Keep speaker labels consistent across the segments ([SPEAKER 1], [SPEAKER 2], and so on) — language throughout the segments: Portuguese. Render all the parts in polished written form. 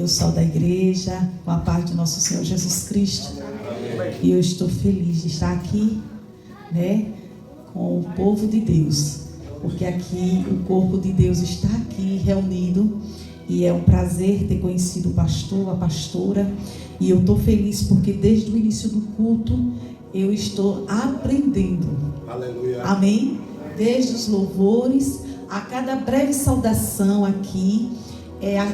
[SPEAKER 1] Eu sou da igreja, com a paz de nosso Senhor Jesus Cristo. E eu estou feliz de estar aqui, né, com o povo de Deus. Porque aqui o corpo de Deus está aqui reunido. E é um prazer ter conhecido o pastor, a pastora. E eu estou feliz porque desde o início do culto eu estou aprendendo.
[SPEAKER 2] Aleluia.
[SPEAKER 1] Amém? Desde os louvores, a cada breve saudação aqui.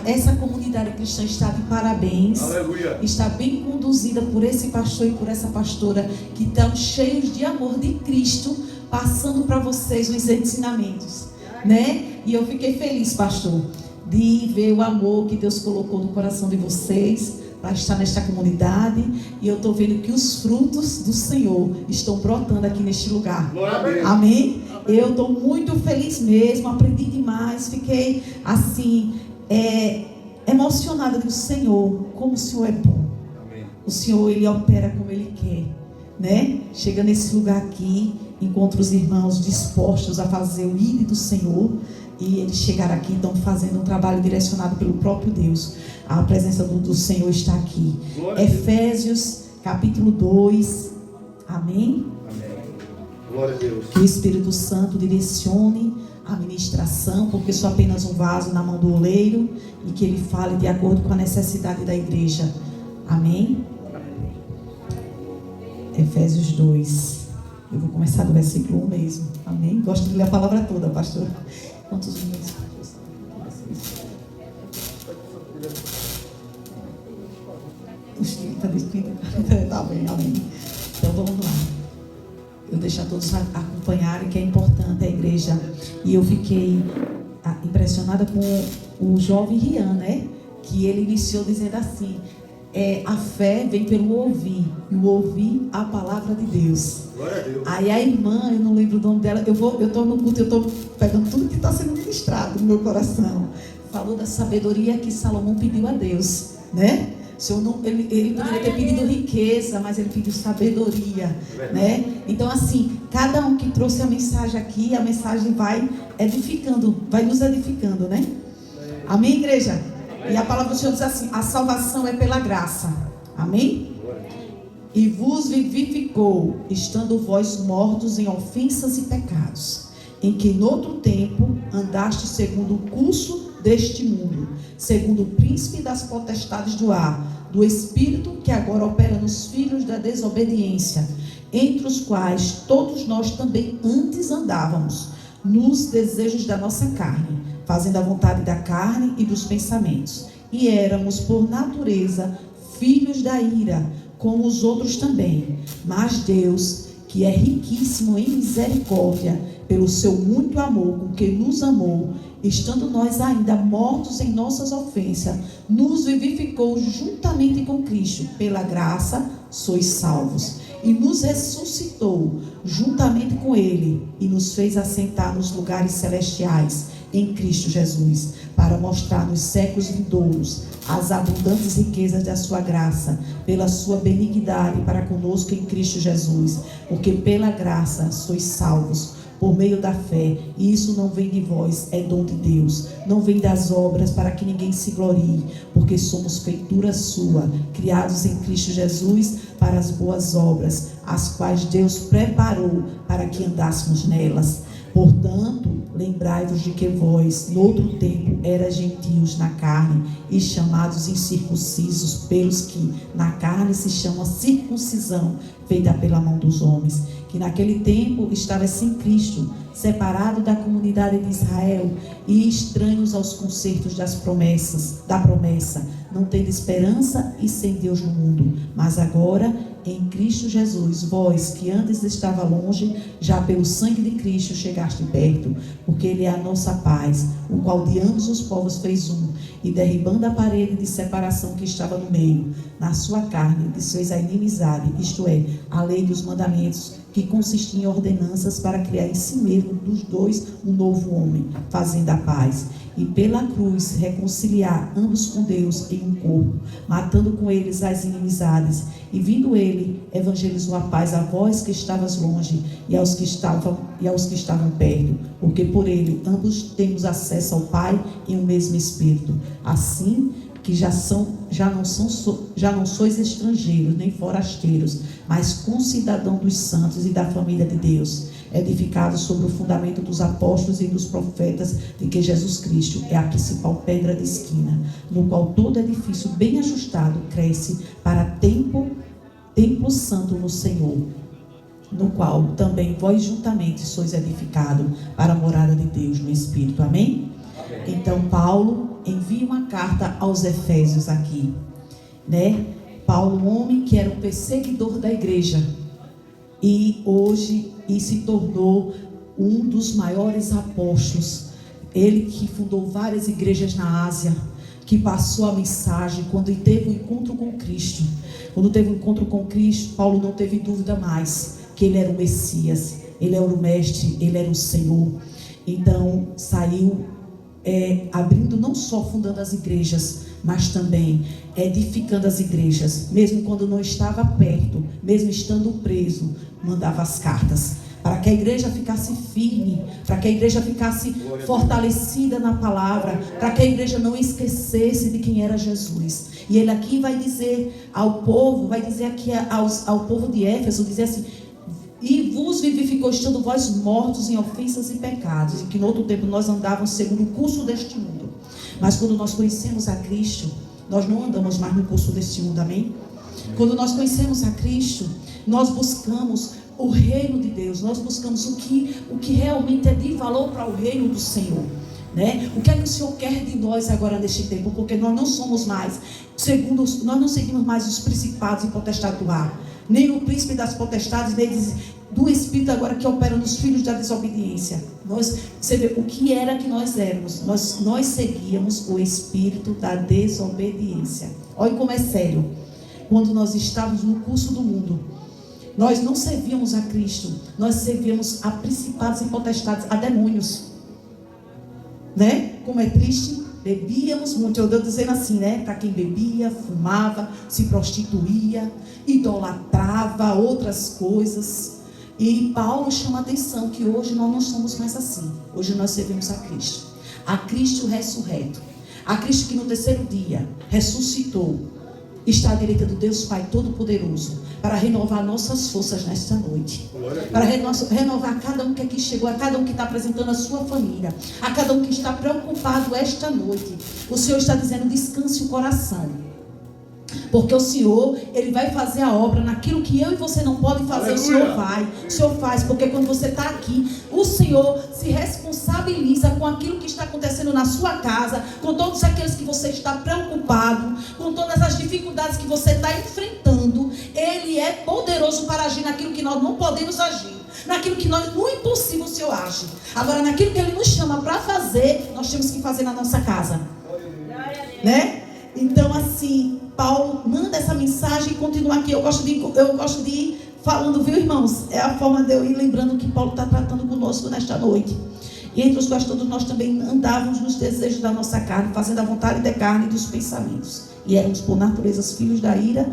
[SPEAKER 1] Essa comunidade cristã está de parabéns.
[SPEAKER 2] Aleluia.
[SPEAKER 1] Está bem conduzida por esse pastor e por essa pastora que estão cheios de amor de Cristo, passando para vocês os ensinamentos, né? E eu fiquei feliz, pastor, de ver o amor que Deus colocou no coração de vocês para estar nesta comunidade. E eu estou vendo que os frutos do Senhor estão brotando aqui neste lugar. Amém? Eu estou muito feliz mesmo, aprendi demais, fiquei assim emocionada do Senhor, como o Senhor é bom.
[SPEAKER 2] Amém.
[SPEAKER 1] O Senhor, Ele opera como Ele quer, né? Chega nesse lugar aqui, encontra os irmãos dispostos a fazer o ídolo do Senhor, e eles chegaram aqui, estão fazendo um trabalho direcionado pelo próprio Deus. A presença do Senhor está aqui. Efésios capítulo 2. Amém?
[SPEAKER 2] Amém. Glória a Deus.
[SPEAKER 1] Que o Espírito Santo direcione a ministração, porque sou apenas um vaso na mão do oleiro, e que ele fale de acordo com a necessidade da igreja. Amém? Efésios 2. Eu vou começar do versículo 1 mesmo. Amém? Gosto de ler a palavra toda, pastor. Quantos minutos? Os 30. Tá bem, amém. Então vamos lá. Eu deixar todos acompanharem, que é importante a igreja. E eu fiquei impressionada com o jovem Rian, né? Que ele iniciou dizendo assim: a fé vem pelo ouvir, e o ouvir a palavra de Deus.
[SPEAKER 2] Glória a Deus.
[SPEAKER 1] Aí a irmã, eu não lembro o nome dela, eu estou no culto, eu estou pegando tudo que está sendo ministrado no meu coração. Falou da sabedoria que Salomão pediu a Deus, né? Ele poderia ter pedido riqueza, mas ele pediu sabedoria, né? Então assim, cada um que trouxe a mensagem aqui, a mensagem vai edificando, vai nos edificando, né? Amém, igreja? E a palavra do Senhor diz assim: a salvação é pela graça. Amém? E vos vivificou, estando vós mortos em ofensas e pecados, em que noutro tempo andaste segundo o curso deste mundo, segundo o príncipe das potestades do ar, do espírito que agora opera nos filhos da desobediência, entre os quais todos nós também antes andávamos, nos desejos da nossa carne, fazendo a vontade da carne e dos pensamentos. E éramos, por natureza, filhos da ira, como os outros também. Mas Deus, que é riquíssimo em misericórdia, pelo seu muito amor com que nos amou, estando nós ainda mortos em nossas ofensas, nos vivificou juntamente com Cristo. Pela graça sois salvos. E nos ressuscitou juntamente com Ele, e nos fez assentar nos lugares celestiais em Cristo Jesus, para mostrar nos séculos vindouros as abundantes riquezas da sua graça, pela sua benignidade para conosco em Cristo Jesus. Porque pela graça sois salvos, por meio da fé, e isso não vem de vós, é dom de Deus, não vem das obras, para que ninguém se glorie, porque somos feitura sua, criados em Cristo Jesus para as boas obras, as quais Deus preparou para que andássemos nelas. Portanto, lembrai-vos de que vós, noutro tempo, eras gentios na carne, e chamados incircuncisos pelos que na carne se chama circuncisão, feita pela mão dos homens, que naquele tempo estavas sem Cristo, separado da comunidade de Israel e estranhos aos concertos da promessa, não tendo esperança e sem Deus no mundo. Mas agora, em Cristo Jesus, vós que antes estava longe, já pelo sangue de Cristo chegaste perto, porque Ele é a nossa paz, o qual de ambos os povos fez um, e derribando a parede de separação que estava no meio, na sua carne desfez a inimizade, isto é, a lei dos mandamentos, que consistia em ordenanças para criar em si mesmo dos dois um novo homem, fazendo a paz, e pela cruz reconciliar ambos com Deus em um corpo, matando com eles as inimizades. E vindo ele, evangelizou a paz a vós que estavas longe e aos que estavam perto, porque por ele ambos temos acesso ao Pai em um mesmo Espírito. Assim que já não sois estrangeiros, nem forasteiros, mas concidadão dos santos e da família de Deus, edificados sobre o fundamento dos apóstolos e dos profetas, de que Jesus Cristo é a principal pedra de esquina, no qual todo edifício bem ajustado cresce para templo santo no Senhor, no qual também vós juntamente sois edificados para a morada de Deus no Espírito. Amém? Então Paulo envia uma carta aos Efésios aqui, né? Paulo, um homem que era um perseguidor da igreja, e hoje se tornou um dos maiores apóstolos. Ele que fundou várias igrejas na Ásia, que passou a mensagem quando teve um encontro com Cristo. Quando teve um encontro com Cristo, Paulo não teve dúvida mais que ele era o Messias, ele era o Mestre, ele era o Senhor. Então saiu abrindo, não só fundando as igrejas, mas também edificando as igrejas, mesmo quando não estava perto, mesmo estando preso, mandava as cartas, para que a igreja ficasse firme, para que a igreja ficasse fortalecida na palavra, para que a igreja não esquecesse de quem era Jesus. E ele aqui vai dizer ao povo, vai dizer aqui ao povo de Éfeso, dizer assim: e vos vivificou, estando vós mortos em ofensas e pecados, e que no outro tempo nós andávamos segundo o curso deste mundo. Mas quando nós conhecemos a Cristo, nós não andamos mais no curso deste mundo, amém? Quando nós conhecemos a Cristo, nós buscamos o reino de Deus, nós buscamos o que realmente é de valor para o reino do Senhor, né? O que é que o Senhor quer de nós agora neste tempo? Porque nós não somos mais, nós não seguimos mais os principados e potestades do ar, nem o príncipe das potestades, nem do Espírito agora que opera nos filhos da desobediência. Você vê o que era que nós éramos. Nós seguíamos o Espírito da desobediência. Olha como é sério. Quando nós estávamos no curso do mundo, nós não servíamos a Cristo, nós servíamos a principados e potestades, a demônios, né? Como é triste. Bebíamos muito, eu estou dizendo assim, né? Para quem bebia, fumava, se prostituía, idolatrava outras coisas. E Paulo chama a atenção que hoje nós não somos mais assim. Hoje nós servimos a Cristo ressurreto, a Cristo que no terceiro dia ressuscitou, está à direita do Deus Pai Todo-Poderoso, para renovar nossas forças nesta noite, para renovar cada um que aqui chegou, a cada um que está apresentando a sua família, a cada um que está preocupado esta noite. O Senhor está dizendo: descanse o coração, porque o Senhor, Ele vai fazer a obra naquilo que eu e você não podem fazer. Aleluia. O Senhor faz, porque quando você está aqui, o Senhor se responsabiliza com aquilo que está acontecendo na sua casa, com todos aqueles que você está preocupado, com todas as dificuldades que você está enfrentando. Ele é poderoso para agir naquilo que nós não podemos agir, naquilo que nós, no impossível, o Senhor age. Agora, naquilo que Ele nos chama para fazer, nós temos que fazer na nossa casa, né? Então, assim, Paulo manda essa mensagem e continua aqui. Eu gosto de ir falando, viu, irmãos? É a forma de eu ir lembrando que Paulo está tratando conosco nesta noite. E entre os quais todos nós também andávamos nos desejos da nossa carne, fazendo a vontade da carne e dos pensamentos. E éramos por natureza filhos da ira,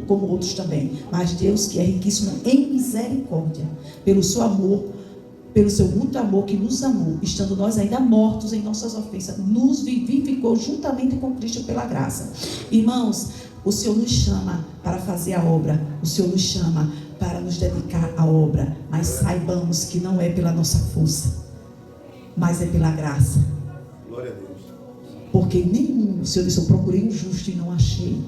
[SPEAKER 1] como outros também. Mas Deus, que é riquíssimo em misericórdia, pelo seu amor, pelo seu muito amor que nos amou, estando nós ainda mortos em nossas ofensas, nos vivificou juntamente com Cristo pela graça. Irmãos, o Senhor nos chama para fazer a obra, o Senhor nos chama para nos dedicar à obra, mas saibamos que não é pela nossa força, mas é pela graça.
[SPEAKER 2] Glória a Deus. Porque
[SPEAKER 1] o Senhor disse: eu procurei um justo e não achei.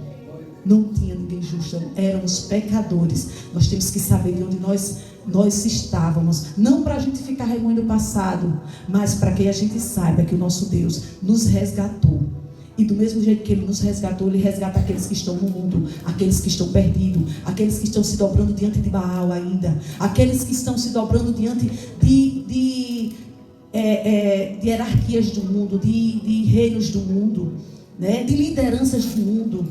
[SPEAKER 1] Não tinha ninguém justo, éramos pecadores. Nós temos que saber de onde nós estávamos, não para a gente ficar remoendo o passado, mas para que a gente saiba que o nosso Deus nos resgatou. E do mesmo jeito que Ele nos resgatou, Ele resgata aqueles que estão no mundo, aqueles que estão perdidos, aqueles que estão se dobrando diante de Baal ainda, aqueles que estão se dobrando diante de hierarquias do mundo, de reinos do mundo, né? De lideranças do mundo.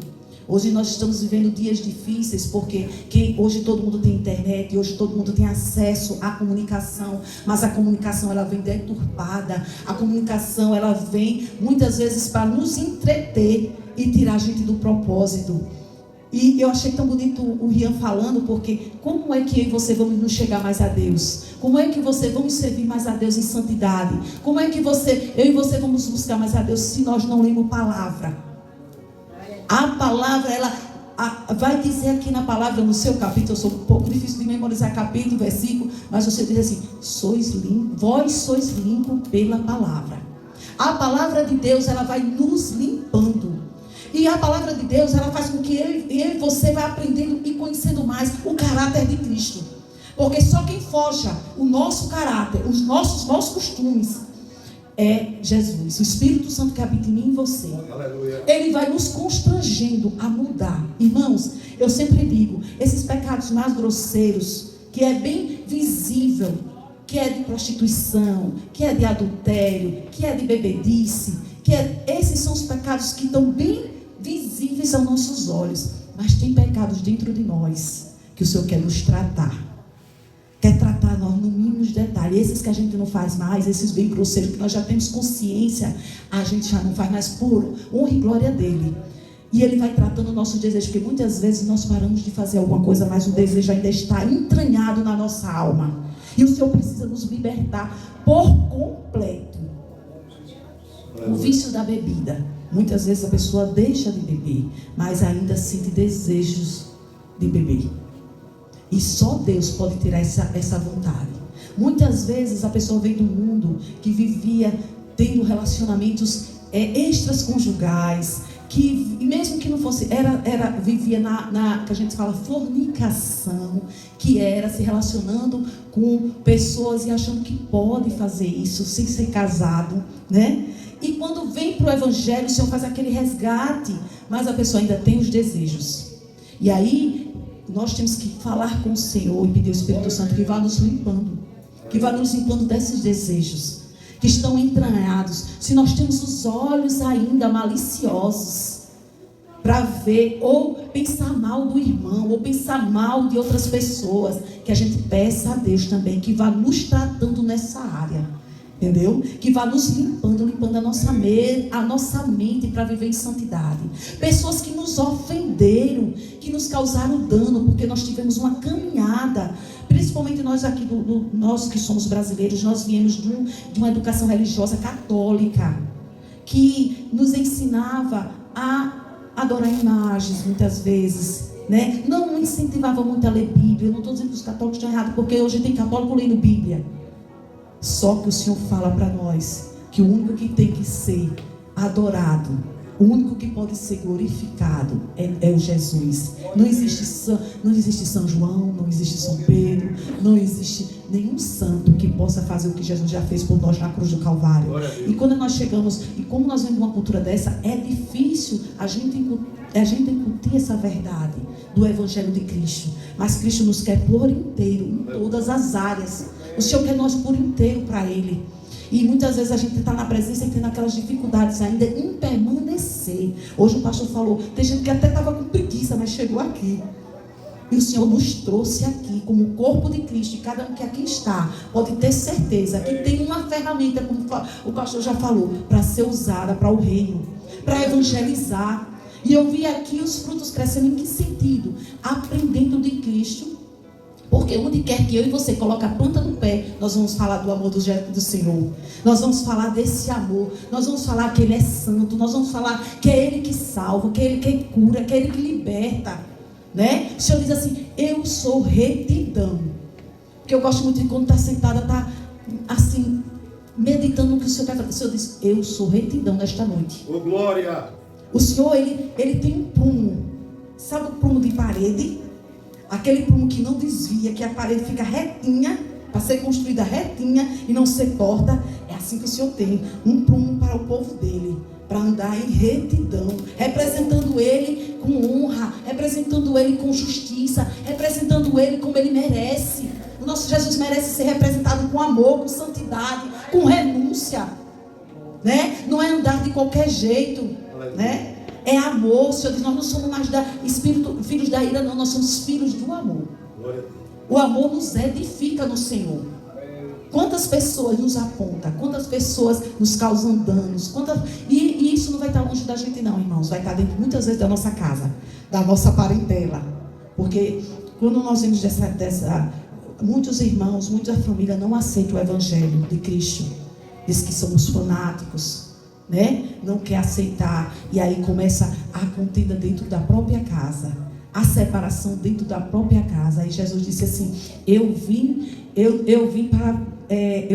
[SPEAKER 1] Hoje nós estamos vivendo dias difíceis, porque hoje todo mundo tem internet, hoje todo mundo tem acesso à comunicação, mas a comunicação ela vem deturpada, a comunicação ela vem muitas vezes para nos entreter e tirar a gente do propósito. E eu achei tão bonito o Rian falando, porque como é que eu e você vamos nos chegar mais a Deus? Como é que você vamos servir mais a Deus em santidade? Como é que eu e você vamos buscar mais a Deus se nós não lemos palavra? A palavra, ela vai dizer aqui na palavra, no seu capítulo, eu sou um pouco difícil de memorizar capítulo, versículo, mas você diz assim: vós sois limpos pela palavra. A palavra de Deus, ela vai nos limpando. E a palavra de Deus, ela faz com que eu e você vai aprendendo e conhecendo mais o caráter de Cristo. Porque só quem forja o nosso caráter, os nossos maus costumes, é Jesus. O Espírito Santo que habita em mim e em você. Aleluia. Ele vai nos constrangendo a mudar. Irmãos, eu sempre digo, esses pecados mais grosseiros, que é bem visível, que é de prostituição, que é de adultério, que é de bebedice, esses são os pecados que estão bem visíveis aos nossos olhos. Mas tem pecados dentro de nós que o Senhor quer nos tratar. Quer tratar nós no mínimo detalhe. Esses que a gente não faz mais, esses bem grosseiros, que nós já temos consciência, a gente já não faz mais por honra e glória dele. E ele vai tratando o nosso desejo, porque muitas vezes nós paramos de fazer alguma coisa, mas o desejo ainda está entranhado na nossa alma. E o Senhor precisa nos libertar por completo. O vício da bebida. Muitas vezes a pessoa deixa de beber, mas ainda sente desejos de beber. E só Deus pode tirar essa vontade. Muitas vezes a pessoa vem do mundo que vivia tendo relacionamentos extras conjugais, que mesmo que não fosse, vivia na que a gente fala fornicação, que era se relacionando com pessoas e achando que pode fazer isso sem ser casado, né? E quando vem para o Evangelho, o Senhor faz aquele resgate, mas a pessoa ainda tem os desejos. E aí nós temos que falar com o Senhor e pedir ao Espírito Santo que vá nos limpando, desses desejos que estão entranhados. Se nós temos os olhos ainda maliciosos para ver ou pensar mal do irmão, ou pensar mal de outras pessoas, que a gente peça a Deus também que vá nos tratando nessa área. Entendeu? Que vá nos limpando a nossa mente para viver em santidade. Pessoas que nos ofenderam, que nos causaram dano, porque nós tivemos uma caminhada, principalmente nós aqui, nós que somos brasileiros, nós viemos de uma educação religiosa católica, que nos ensinava a adorar imagens muitas vezes, né? Não incentivava muito a ler Bíblia. Eu não estou dizendo que os católicos estão errados, porque hoje tem católico lendo Bíblia. Só que o Senhor fala para nós que o único que tem que ser adorado, o único que pode ser glorificado é o Jesus. Não existe São João, não existe São Pedro, não existe nenhum santo que possa fazer o que Jesus já fez por nós na cruz do Calvário. E quando nós chegamos, e como nós vemos uma cultura dessa, é difícil a gente incutir essa verdade do Evangelho de Cristo. Mas Cristo nos quer por inteiro, em todas as áreas. O Senhor quer nós por inteiro para Ele. E muitas vezes a gente está na presença e tem aquelas dificuldades ainda em permanecer. Hoje o pastor falou, tem gente que até estava com preguiça, mas chegou aqui. E o Senhor nos trouxe aqui como o corpo de Cristo. E cada um que aqui está pode ter certeza que tem uma ferramenta, como o pastor já falou, para ser usada para o reino, para evangelizar. E eu vi aqui os frutos crescendo em que sentido? Aprendendo de Cristo. Porque onde quer que eu e você coloque a planta do pé, nós vamos falar do amor do Senhor. Nós vamos falar desse amor. Nós vamos falar que Ele é santo. Nós vamos falar que é Ele que salva, que é Ele que cura, que é Ele que liberta. Né? O Senhor diz assim, eu sou retidão. Porque eu gosto muito de quando está sentada, está assim, meditando no que o Senhor quer fazer. O Senhor diz, eu sou retidão nesta noite.
[SPEAKER 2] Oh, glória!
[SPEAKER 1] O Senhor, ele tem um prumo. Sabe o prumo de parede? Aquele prumo que não desvia, que a parede fica retinha, para ser construída retinha e não ser torta. É assim que o Senhor tem um prumo para o povo dele, para andar em retidão, representando Ele com honra, representando Ele com justiça, representando Ele como Ele merece. O nosso Jesus merece ser representado com amor, com santidade, com renúncia, né? Não é andar de qualquer jeito, né? É amor. O Senhor diz, nós não somos mais filhos da ira, não, nós somos filhos do amor. O amor nos edifica no Senhor. Quantas pessoas nos apontam, quantas pessoas nos causam danos, e isso não vai estar longe da gente não, irmãos, vai estar dentro muitas vezes da nossa casa, da nossa parentela. Porque quando nós vemos muitos irmãos, muita família não aceitam o Evangelho de Cristo. Diz que somos fanáticos, né? Não quer aceitar. E aí começa a contenda dentro da própria casa. A separação dentro da própria casa. Aí Jesus disse assim: eu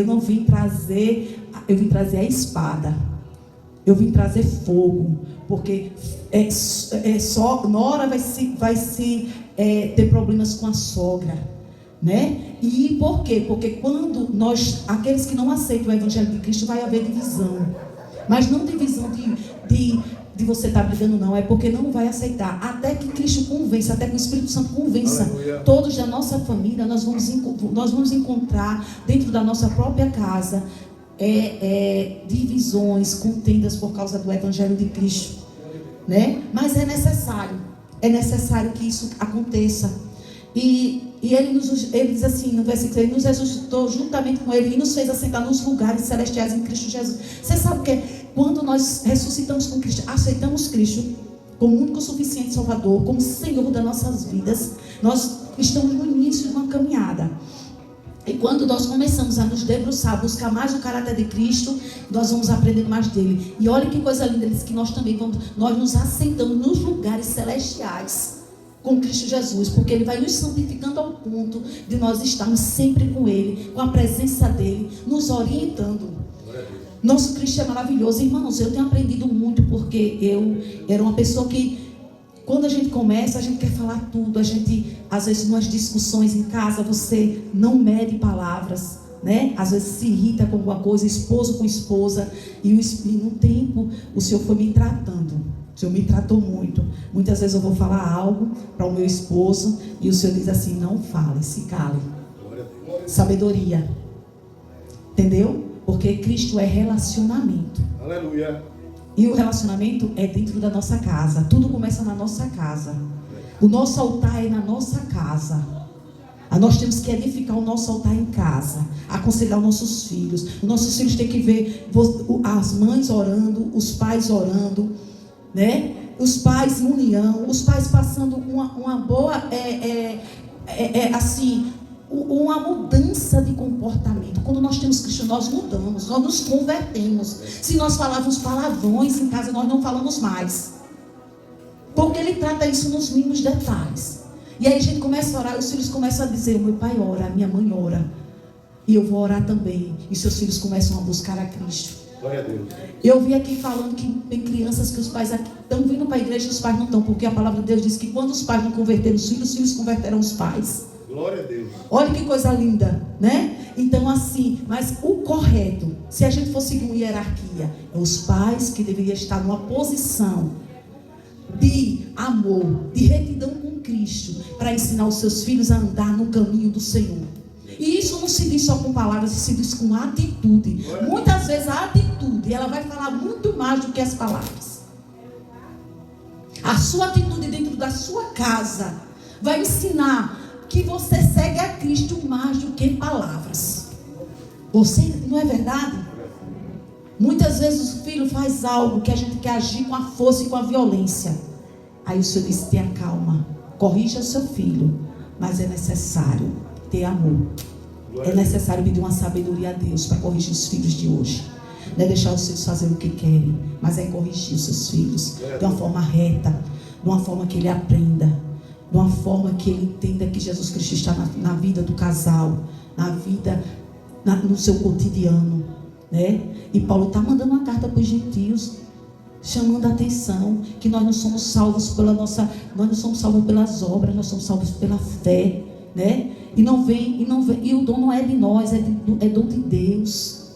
[SPEAKER 1] não vim trazer, eu vim trazer a espada. Eu vim trazer fogo, porque só Nora vai se ter problemas com a sogra, né? E por quê? Porque quando aqueles que não aceitam o Evangelho de Cristo, vai haver divisão. Mas não divisão de você estar brigando, não. É porque não vai aceitar. Até que Cristo convença, até que o Espírito Santo convença. Aleluia. Todos da nossa família, nós vamos encontrar dentro da nossa própria casa divisões, contendas por causa do Evangelho de Cristo, né? Mas é necessário que isso aconteça. E ele diz assim no versículo: ele nos ressuscitou juntamente com ele e nos fez assentar nos lugares celestiais em Cristo Jesus. Você sabe que quando nós ressuscitamos com Cristo, aceitamos Cristo como único, suficiente Salvador, como Senhor das nossas vidas, nós estamos no início de uma caminhada. E quando nós começamos a nos debruçar, a buscar mais o caráter de Cristo, nós vamos aprendendo mais dele. E olha que coisa linda, ele diz que nós também nós nos assentamos nos lugares celestiais com Cristo Jesus, porque ele vai nos santificando ao ponto de nós estarmos sempre com ele, com a presença dele, nos orientando. Nosso Cristo é maravilhoso. Irmãos, eu tenho aprendido muito, porque eu era uma pessoa que, quando a gente começa, a gente quer falar tudo. A gente, às vezes, nas discussões em casa, você não mede palavras, né? Às vezes se irrita com alguma coisa, esposo com esposa. E no tempo, o Senhor foi me tratando. O Senhor me tratou muito. Muitas vezes eu vou falar algo para o meu esposo e o Senhor diz assim: não fale, se cale. Sabedoria. Entendeu? Porque Cristo é relacionamento. Aleluia. E o relacionamento é dentro da nossa casa. Tudo começa na nossa casa. O nosso altar é na nossa casa. Nós temos que edificar o nosso altar em casa. Aconselhar os nossos filhos. Os nossos filhos têm que ver as mães orando, os pais orando, né? Os pais em união, os pais passando uma boa, uma mudança de comportamento. Quando nós temos Cristo, nós mudamos, nós nos convertemos. Se nós falávamos palavrões em casa, nós não falamos mais, porque ele trata isso nos mínimos detalhes. E aí a gente começa a orar, os filhos começam a dizer: o meu pai ora, a minha mãe ora, e eu vou orar também. E seus filhos começam a buscar a Cristo. Glória a Deus. Eu vi aqui falando que tem crianças que os pais estão vindo para a igreja e os pais não estão, porque a palavra de Deus diz que quando os pais não converteram os filhos converteram os pais. Glória a Deus. Olha que coisa linda, né? Então assim, mas o correto, se a gente for seguir uma hierarquia, é os pais que deveriam estar numa posição de amor, de retidão com Cristo, para ensinar os seus filhos a andar no caminho do Senhor. E isso não se diz só com palavras, se diz com atitude. Muitas vezes a atitude, ela vai falar muito mais do que as palavras. A sua atitude dentro da sua casa vai ensinar que você segue a Cristo mais do que palavras. Você, não é verdade? Muitas vezes o filho faz algo que a gente quer agir com a força e com a violência. Aí o Senhor diz: tenha calma, corrija seu filho, mas é necessário ter amor. É necessário pedir uma sabedoria a Deus para corrigir os filhos de hoje. Não é deixar os filhos fazerem o que querem, mas é corrigir os seus filhos de uma forma reta, de uma forma que ele aprenda, de uma forma que ele entenda que Jesus Cristo está na vida do casal, na vida, no seu cotidiano, né? E Paulo está mandando uma carta para os gentios, chamando a atenção que nós não somos salvos nós não somos salvos pelas obras, nós somos salvos pela fé, né? E o dom não é de nós, é dom de Deus.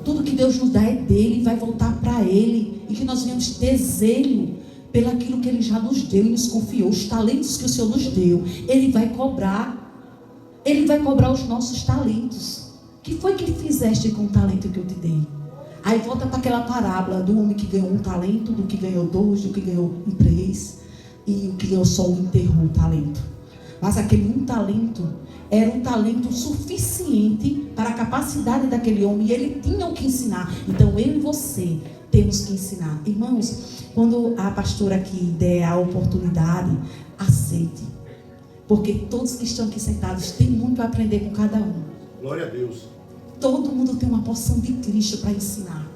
[SPEAKER 1] Tudo que Deus nos dá é dele, vai voltar para ele, e que nós venhamos ter zelo pelo aquilo que ele já nos deu e nos confiou, os talentos que o Senhor nos deu. Ele vai cobrar os nossos talentos. O que foi que fizeste com o talento que eu te dei? Aí volta para aquela parábola do homem que ganhou 1 talento, do que ganhou 2, do que ganhou 3, e o que ganhou só 1 enterrou o talento. Mas aquele 1 talento era um talento suficiente para a capacidade daquele homem, e ele tinha o que ensinar. Então eu e você temos que ensinar. Irmãos, quando a pastora aqui der a oportunidade, aceite, porque todos que estão aqui sentados têm muito a aprender com cada um. Glória a Deus. Todo mundo tem uma porção de Cristo para ensinar.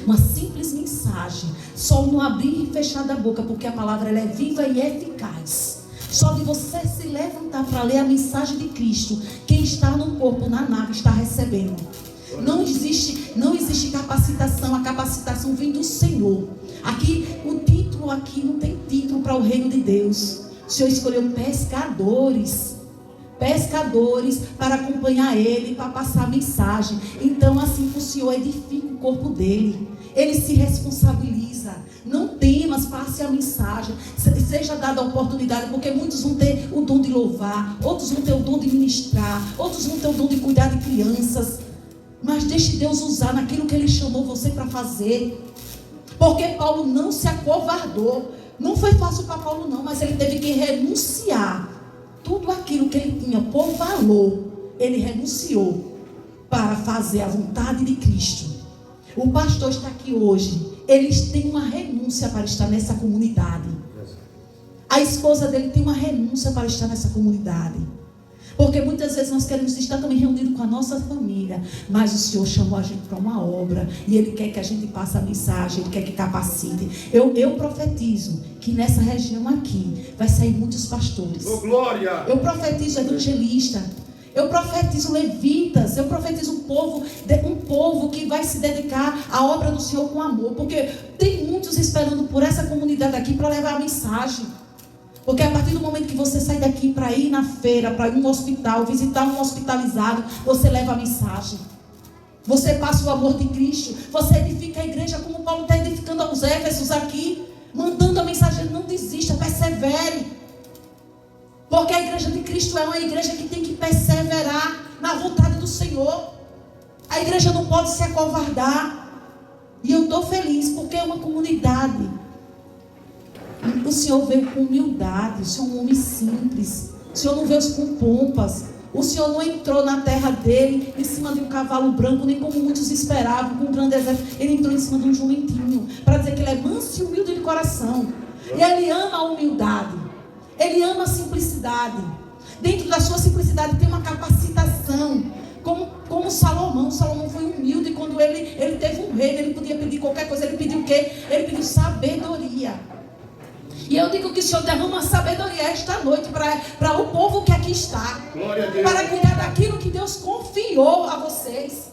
[SPEAKER 1] Uma simples mensagem. Só no abrir e fechar da boca, porque a palavra ela é viva e eficaz. Só de você se levantar para ler a mensagem de Cristo, quem está no corpo, na nave, está recebendo. Não existe capacitação. A capacitação vem do Senhor. Aqui, o título aqui não tem título para o reino de Deus. O Senhor escolheu pescadores para acompanhar Ele, para passar a mensagem. Então, assim que o Senhor edifica o corpo dele, Ele se responsabiliza. Não temas, passe a mensagem, seja dada a oportunidade, porque muitos vão ter o dom de louvar, outros vão ter o dom de ministrar, outros vão ter o dom de cuidar de crianças. Mas deixe Deus usar naquilo que Ele chamou você para fazer. Porque Paulo não se acovardou. Não foi fácil para Paulo não, mas ele teve que renunciar. Tudo aquilo que ele tinha por valor, ele renunciou para fazer a vontade de Cristo. O pastor está aqui hoje. Eles têm uma renúncia para estar nessa comunidade. A esposa dele tem uma renúncia para estar nessa comunidade. Porque muitas vezes nós queremos estar também reunidos com a nossa família, mas o Senhor chamou a gente para uma obra e Ele quer que a gente passe a mensagem, Ele quer que capacite. Eu profetizo que nessa região aqui vai sair muitos pastores.
[SPEAKER 2] Oh, glória!
[SPEAKER 1] Eu profetizo evangelista. Eu profetizo levitas. Eu profetizo um povo que vai se dedicar à obra do Senhor com amor. Porque tem muitos esperando por essa comunidade aqui para levar a mensagem. Porque a partir do momento que você sai daqui para ir na feira, para ir no hospital, visitar um hospitalizado, você leva a mensagem. Você passa o amor de Cristo. Você edifica a igreja como Paulo está edificando aos Éfesos aqui. Mandando a mensagem, não desista, persevere. Porque a igreja de Cristo é uma igreja que tem que perseverar na vontade do Senhor. A igreja não pode se acovardar. E eu estou feliz porque é uma comunidade. O Senhor veio com humildade. O Senhor é um homem simples. O Senhor não veio com pompas. O Senhor não entrou na terra dele em cima de um cavalo branco, nem como muitos esperavam, com um grande exército. Ele entrou em cima de um jumentinho, para dizer que ele é manso e humilde de coração. E ele ama a humildade. Ele ama a simplicidade. Dentro da sua simplicidade tem uma capacitação. Como Salomão. Salomão foi humilde. Quando ele teve um reino, ele podia pedir qualquer coisa. Ele pediu o quê? Ele pediu sabedoria. E eu digo que o Senhor derrama sabedoria esta noite para o povo que aqui está. Para cuidar daquilo que Deus confiou a vocês.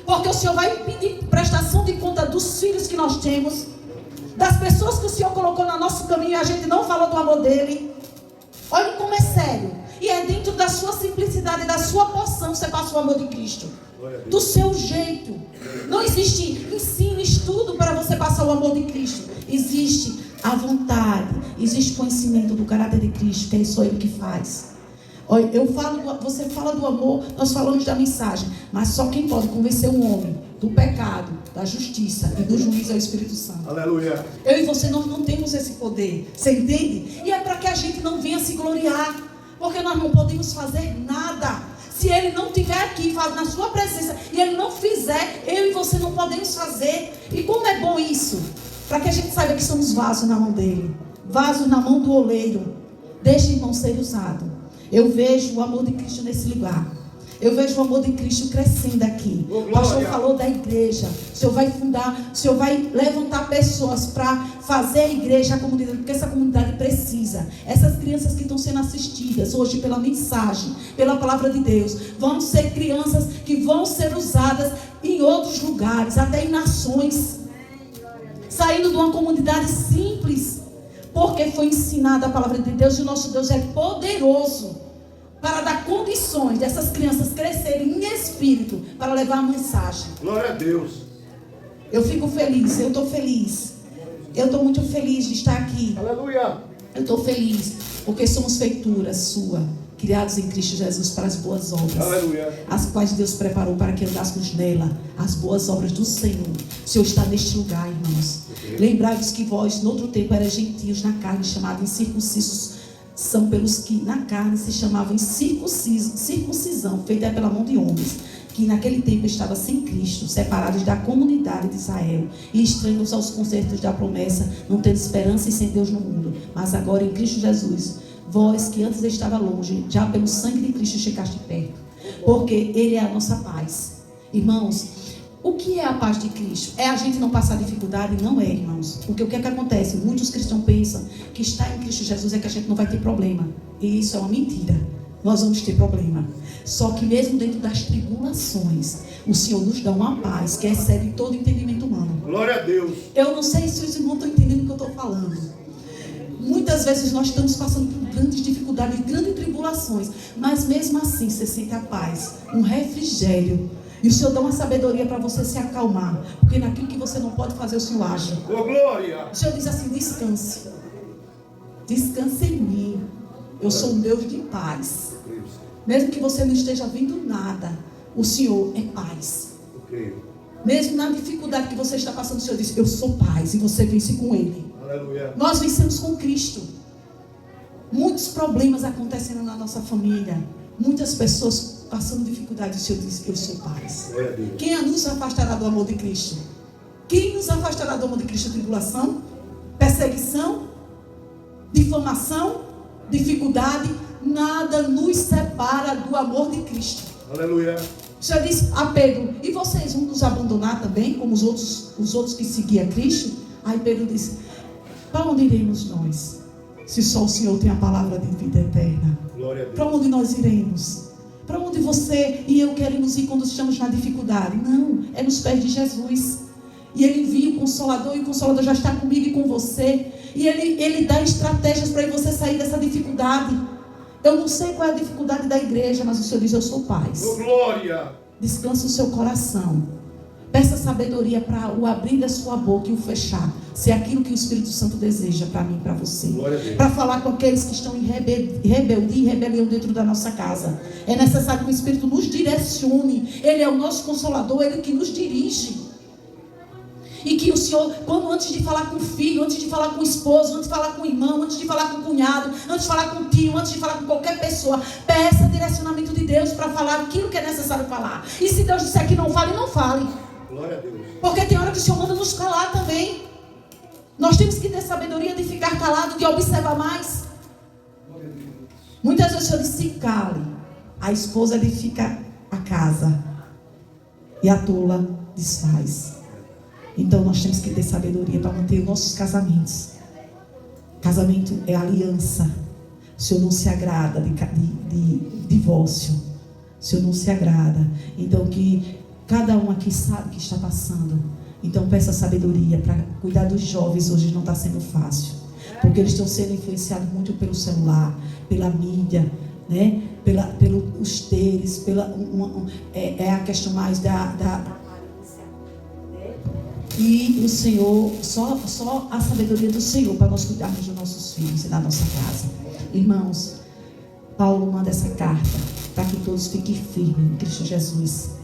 [SPEAKER 1] Porque o Senhor vai pedir prestação de conta dos filhos que nós temos. Das pessoas que o Senhor colocou no nosso caminho e a gente não falou do amor dele. Olha como é sério. E é dentro da sua simplicidade, da sua porção, você passa o amor de Cristo. Do seu jeito. Não existe ensino, estudo para você passar o amor de Cristo. Existe a vontade, existe conhecimento do caráter de Cristo, que é só Ele que faz. Olha, você fala do amor, nós falamos da mensagem, mas só quem pode convencer um homem do pecado, da justiça e do juízo é o Espírito Santo.
[SPEAKER 2] Aleluia.
[SPEAKER 1] Eu e você, nós não temos esse poder, você entende? E é para que a gente não venha se gloriar, porque nós não podemos fazer nada. Se Ele não estiver aqui, na sua presença, e Ele não fizer, eu e você não podemos fazer. E como é bom isso? Para que a gente saiba que somos vasos na mão dele. Vasos na mão do oleiro. Deixe, irmão, ser usado. Eu vejo o amor de Cristo nesse lugar. Eu vejo o amor de Cristo crescendo aqui. O pastor falou da igreja. O Senhor vai fundar, o Senhor vai levantar pessoas para fazer a igreja, a comunidade, porque essa comunidade precisa. Essas crianças que estão sendo assistidas hoje pela mensagem, pela palavra de Deus, vão ser crianças que vão ser usadas em outros lugares, até em nações. Saindo de uma comunidade simples, porque foi ensinada a palavra de Deus, e o nosso Deus é poderoso para dar condições dessas crianças crescerem em espírito, para levar a mensagem.
[SPEAKER 2] Glória a Deus.
[SPEAKER 1] Eu fico feliz, eu estou feliz. Eu estou muito feliz de estar aqui.
[SPEAKER 2] Aleluia.
[SPEAKER 1] Eu estou feliz, porque somos feituras sua, criados em Cristo Jesus para as boas obras.
[SPEAKER 2] Aleluia.
[SPEAKER 1] As quais Deus preparou para que andássemos nela, as boas obras do Senhor. O Senhor está neste lugar, irmãos. Lembrai-vos que vós, no outro tempo, eram gentios na carne, chamados incircuncisos, são pelos que na carne se chamavam circuncisão, feita pela mão de homens, que naquele tempo estava sem Cristo, separados da comunidade de Israel, e estranhos aos concertos da promessa, não tendo esperança e sem Deus no mundo. Mas agora em Cristo Jesus, vós que antes estava longe, já pelo sangue de Cristo chegaste perto, porque Ele é a nossa paz. Irmãos, O que é a paz de Cristo? É a gente não passar dificuldade? Não é, irmãos. Porque o que é que acontece? Muitos cristãos pensam que estar em Cristo Jesus é que a gente não vai ter problema. E isso é uma mentira. Nós vamos ter problema. Só que mesmo dentro das tribulações, o Senhor nos dá uma paz que excede todo entendimento humano.
[SPEAKER 2] Glória a Deus.
[SPEAKER 1] Eu não sei se os irmãos estão entendendo o que eu estou falando. Muitas vezes nós estamos passando por grandes dificuldades, grandes tribulações. Mas mesmo assim você sente a paz, um refrigério. E o Senhor dá uma sabedoria para você se acalmar. Porque naquilo que você não pode fazer, o Senhor age.
[SPEAKER 2] Oh, glória.
[SPEAKER 1] O Senhor diz assim: descanse. Descanse em mim. Eu sou um Deus de paz. Mesmo que você não esteja vendo nada, o Senhor é paz. Mesmo na dificuldade que você está passando, o Senhor diz: eu sou paz. E você vence com Ele.
[SPEAKER 2] Aleluia.
[SPEAKER 1] Nós vencemos com Cristo. Muitos problemas acontecendo na nossa família. Muitas pessoas passando dificuldade. O Senhor diz: eu sou paz. Quem nos afastará do amor de Cristo? Quem nos afastará do amor de Cristo? Tribulação, perseguição, difamação, dificuldade. Nada nos separa do amor de Cristo.
[SPEAKER 2] Aleluia.
[SPEAKER 1] O Senhor disse a Pedro: e vocês vão nos abandonar também, como os outros que seguiam Cristo? Aí Pedro disse: para onde iremos nós, se só o Senhor tem a palavra de vida eterna? Para onde nós iremos? Para onde você e eu queremos ir quando estamos na dificuldade? Não, é nos pés de Jesus. E Ele envia o Consolador, e o Consolador já está comigo e com você. E Ele dá estratégias para você sair dessa dificuldade. Eu não sei qual é a dificuldade da igreja, mas o Senhor diz: eu sou paz.
[SPEAKER 2] Oh, glória.
[SPEAKER 1] Descansa o seu coração. Peça sabedoria para o abrir da sua boca e o fechar. Se é aquilo que o Espírito Santo deseja para mim e para você. Para falar com aqueles que estão em rebeldia e rebelião dentro da nossa casa. É necessário que o Espírito nos direcione. Ele é o nosso Consolador, Ele que nos dirige. E que o Senhor, quando antes de falar com o filho, antes de falar com o esposo, antes de falar com o irmão, antes de falar com o cunhado, antes de falar com o tio, antes de falar com qualquer pessoa, peça direcionamento de Deus para falar aquilo que é necessário falar. E se Deus disser que não fale, não fale.
[SPEAKER 2] Glória a Deus.
[SPEAKER 1] Porque tem hora que o Senhor manda nos calar também. Nós temos que ter sabedoria de ficar calado, de observar mais. Muitas vezes o Senhor diz: se cale. A esposa edifica a casa e a tola desfaz. Então nós temos que ter sabedoria para manter os nossos casamentos. Casamento é aliança. O Senhor não se agrada de divórcio. O Senhor não se agrada. Então que cada um aqui sabe o que está passando. Então peça sabedoria para cuidar dos jovens. Hoje não está sendo fácil. Porque eles estão sendo influenciados muito pelo celular, pela mídia, né? Pelos teres, é a questão mais E o Senhor, só a sabedoria do Senhor para nós cuidarmos dos nossos filhos e da nossa casa. Irmãos, Paulo manda essa carta para que todos fiquem firmes em Cristo Jesus.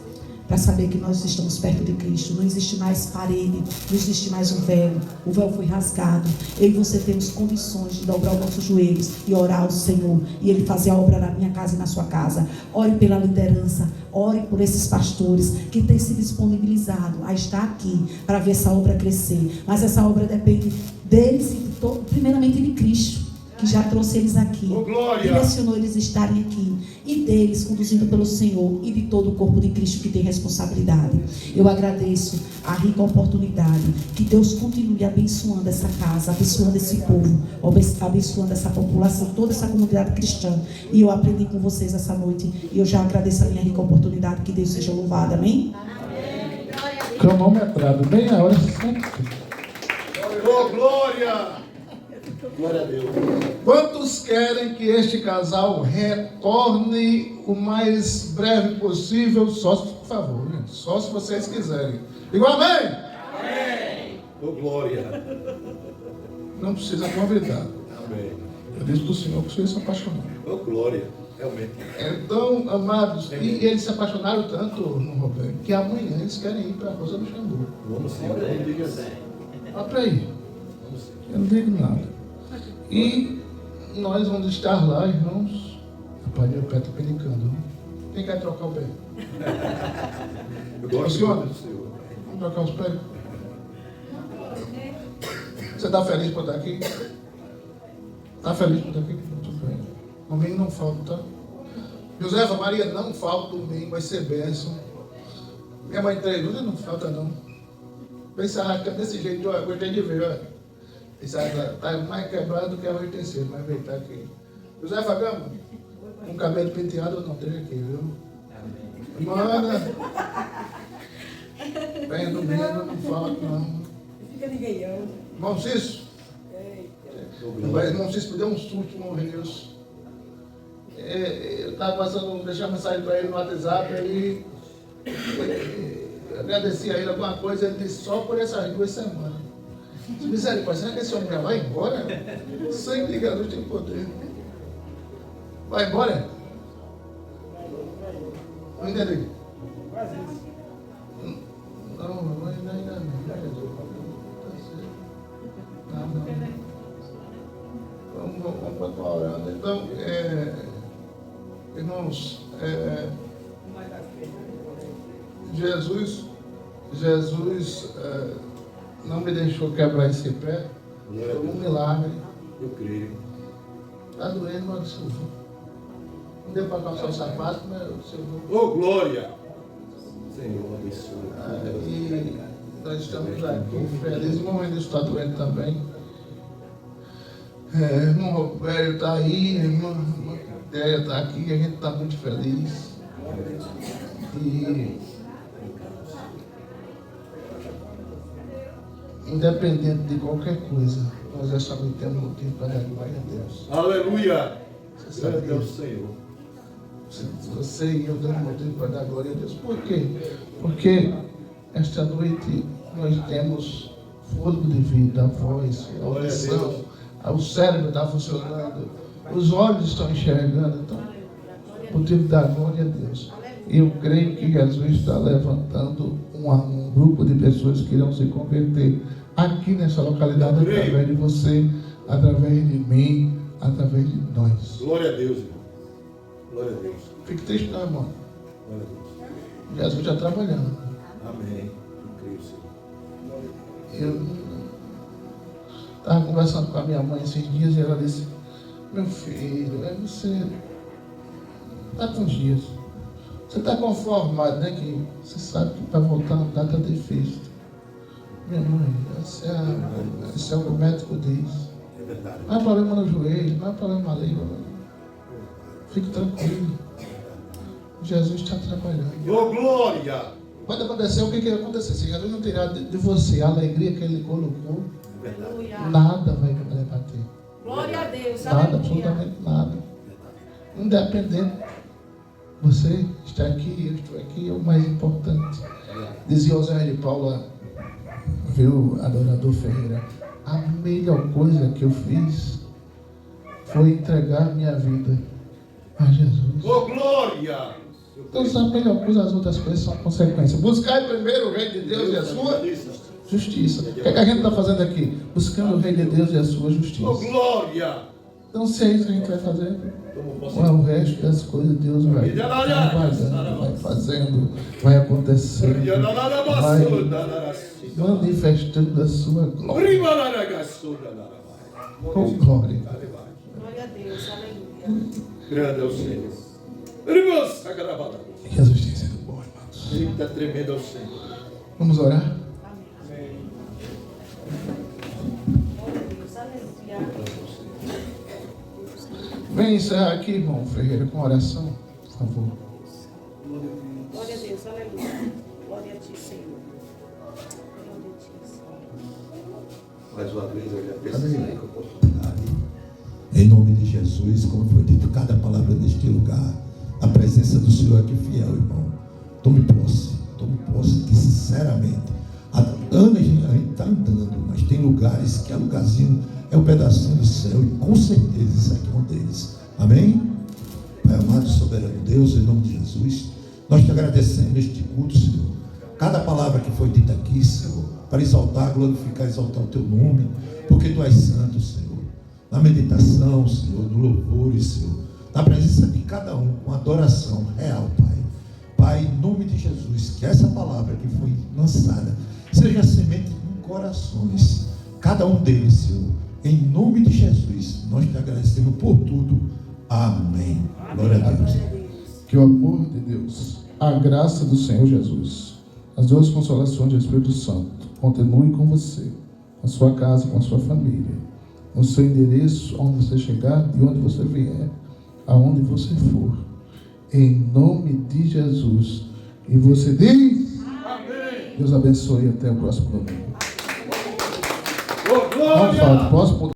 [SPEAKER 1] Para saber que nós estamos perto de Cristo. Não existe mais parede, não existe mais um véu. O véu foi rasgado. Eu e você temos condições de dobrar os nossos joelhos e orar ao Senhor. E Ele fazer a obra na minha casa e na sua casa. Ore pela liderança. Ore por esses pastores que têm se disponibilizado a estar aqui para ver essa obra crescer. Mas essa obra depende deles e primeiramente de Cristo, que já trouxe eles aqui, direcionou eles estarem aqui, e deles, conduzido pelo Senhor, e de todo o corpo de Cristo que tem responsabilidade. Eu agradeço a rica oportunidade, que Deus continue abençoando essa casa, abençoando esse povo, abençoando essa população, toda essa comunidade cristã. E eu aprendi com vocês essa noite, e eu já agradeço a minha rica oportunidade. Que Deus seja louvado, amém?
[SPEAKER 3] Amém. Cronometrado, bem a hora sempre.
[SPEAKER 2] Oh, glória! Glória a Deus.
[SPEAKER 4] Quantos querem que este casal retorne o mais breve possível? Só se, por favor, né? Só se vocês quiserem. Digo amém?
[SPEAKER 2] Amém. Oh, glória.
[SPEAKER 4] Não precisa convidar.
[SPEAKER 2] Amém.
[SPEAKER 4] Eu disse para o Senhor que vocês se apaixonaram.
[SPEAKER 2] Oh, glória. Realmente.
[SPEAKER 4] Então, amados, e eles se apaixonaram tanto no Roberto, que amanhã eles querem ir para a Rosa do Xandu.
[SPEAKER 2] Vamos sim. Não diga assim.
[SPEAKER 4] Olha para aí. Eu não digo nada. E nós vamos estar lá, irmãos. Rapaz, meu pé está penicando. Quem quer trocar o pé?
[SPEAKER 2] Eu gosto do Senhor.
[SPEAKER 4] Vamos trocar os pés? Você está feliz por estar aqui? Está feliz por estar aqui? Muito bem. Domingo não falta, tá? Josefa, Maria, não falta domingo, vai ser bênção. Minha mãe entregou, não falta não. Pensava que desse jeito, eu gostei de ver, olha. Pensava, tá mais quebrado do que a terceiro, mas veio, tá aqui. José Fagama, com cabelo penteado ou não, esteja aqui, viu? Mana, venha no meio, não fala não.
[SPEAKER 5] Fica de gueião.
[SPEAKER 4] Irmão Cício, irmão Cício me deu um susto, irmão Deus. Eu estava passando, deixar uma mensagem para ele no WhatsApp, ele agradeci a ele alguma coisa, ele disse só por essas 2 semanas. Misericórdia, será que esse homem já vai embora? Sangue de Jesus tem poder. Vai embora? Não entendi. Não, ainda não. Vamos continuar orando. Então, irmãos, Jesus não me deixou quebrar esse pé. Foi um milagre.
[SPEAKER 2] Eu creio.
[SPEAKER 4] Está doendo, mas o Senhor. Não deu para calçar o sapato, mas o Senhor.
[SPEAKER 2] Oh, glória! Senhor, abençoe.
[SPEAKER 4] E nós estamos aqui felizes. O irmão ainda está doendo também. Irmão Roberto está aí, irmã Déia está aqui, a gente está muito feliz. E independente de qualquer coisa, nós já sabemos que temos motivo para dar glória a Deus.
[SPEAKER 2] Aleluia!
[SPEAKER 4] Você sabe
[SPEAKER 2] Glória ao
[SPEAKER 4] disso?
[SPEAKER 2] Senhor.
[SPEAKER 4] Você e eu damos motivo para dar glória a Deus. Por quê? Porque esta noite nós temos fôlego de vida, a voz, a audição, o cérebro está funcionando, os olhos estão enxergando. Então, motivo da glória a Deus. E eu creio que Jesus está levantando um grupo de pessoas que irão se converter aqui nessa localidade através de você, através de mim, através de nós.
[SPEAKER 2] Glória a Deus, irmão. Glória a Deus.
[SPEAKER 4] Fique triste não, irmão.
[SPEAKER 2] Glória a Deus.
[SPEAKER 4] Jesus está trabalhando.
[SPEAKER 2] Amém. Eu creio, Senhor.
[SPEAKER 4] Eu estava conversando com a minha mãe esses dias e ela disse: meu filho, você está com os dias. Você está conformado, né? Que você sabe que para voltar a andar está difícil. Minha mãe, esse é o que o médico diz.
[SPEAKER 2] É verdade.
[SPEAKER 4] Não é problema no joelho, não é problema ali. Fique tranquilo. Jesus está trabalhando.
[SPEAKER 2] Oh, glória!
[SPEAKER 4] Pode acontecer o que acontecer. Se Jesus não tirar de você a alegria que Ele colocou, nada vai bater.
[SPEAKER 5] Glória a Deus.
[SPEAKER 4] Nada,
[SPEAKER 5] Aleluia.
[SPEAKER 4] absolutamente nada. Independente. Você está aqui, eu estou aqui, é o mais importante. Dizia Osé de Paula, viu, adorador Ferreira, a melhor coisa que eu fiz foi entregar minha vida a Jesus.
[SPEAKER 2] Oh, glória!
[SPEAKER 4] Então, a melhor coisa, as outras coisas são consequências. Buscar primeiro o reino de Deus e a sua justiça. O que é que a gente está fazendo aqui? Buscando o reino de Deus e a sua justiça.
[SPEAKER 2] Oh, glória!
[SPEAKER 4] Então, se é isso que a gente vai fazer, o resto das coisas Deus vai trabalhando, vai fazendo, vai acontecendo, vai manifestando a sua glória. Com glória.
[SPEAKER 5] Glória a Deus. Aleluia.
[SPEAKER 2] Grande é o Senhor. Irmãos, agravado.
[SPEAKER 4] Jesus tem sido bom, irmãos.
[SPEAKER 2] Ele está tremendo ao Senhor.
[SPEAKER 4] Vamos orar?
[SPEAKER 5] Amém. Glória a Deus. Aleluia.
[SPEAKER 4] Vem encerrar aqui, irmão Ferreira, com oração, por favor.
[SPEAKER 5] Glória a Deus. Aleluia. Glória a Ti, Senhor. Glória a Ti, Senhor.
[SPEAKER 2] Mais uma vez, eu já precisei com a oportunidade. Em nome de Jesus, como foi dito cada palavra neste lugar, a presença do Senhor aqui fiel, irmão. Tome posse que sinceramente, há anos a gente está andando, mas tem lugares que é lugarzinho, é um pedacinho do céu, e com certeza isso aqui é um deles. Amém? Pai amado, soberano Deus, em nome de Jesus, nós te agradecemos este culto, Senhor. Cada palavra que foi dita aqui, Senhor, para exaltar, glorificar, exaltar o teu nome, porque tu és santo, Senhor. Na meditação, Senhor, no louvor, Senhor, na presença de cada um, com adoração real, Pai. Pai, em nome de Jesus, que essa palavra que foi lançada seja semente em corações, cada um deles, Senhor. Em nome de Jesus, nós te agradecemos por tudo. Amém. Glória a Deus.
[SPEAKER 4] Que o amor de Deus, a graça do Senhor Jesus As duas consolações do Espírito Santo continuem com você, com a sua casa, com a sua família, no seu endereço, onde você chegar, de onde você vier, aonde você for. Em nome de Jesus. E você diz: amém. Deus abençoe e até o próximo domingo. Vamos falar do próximo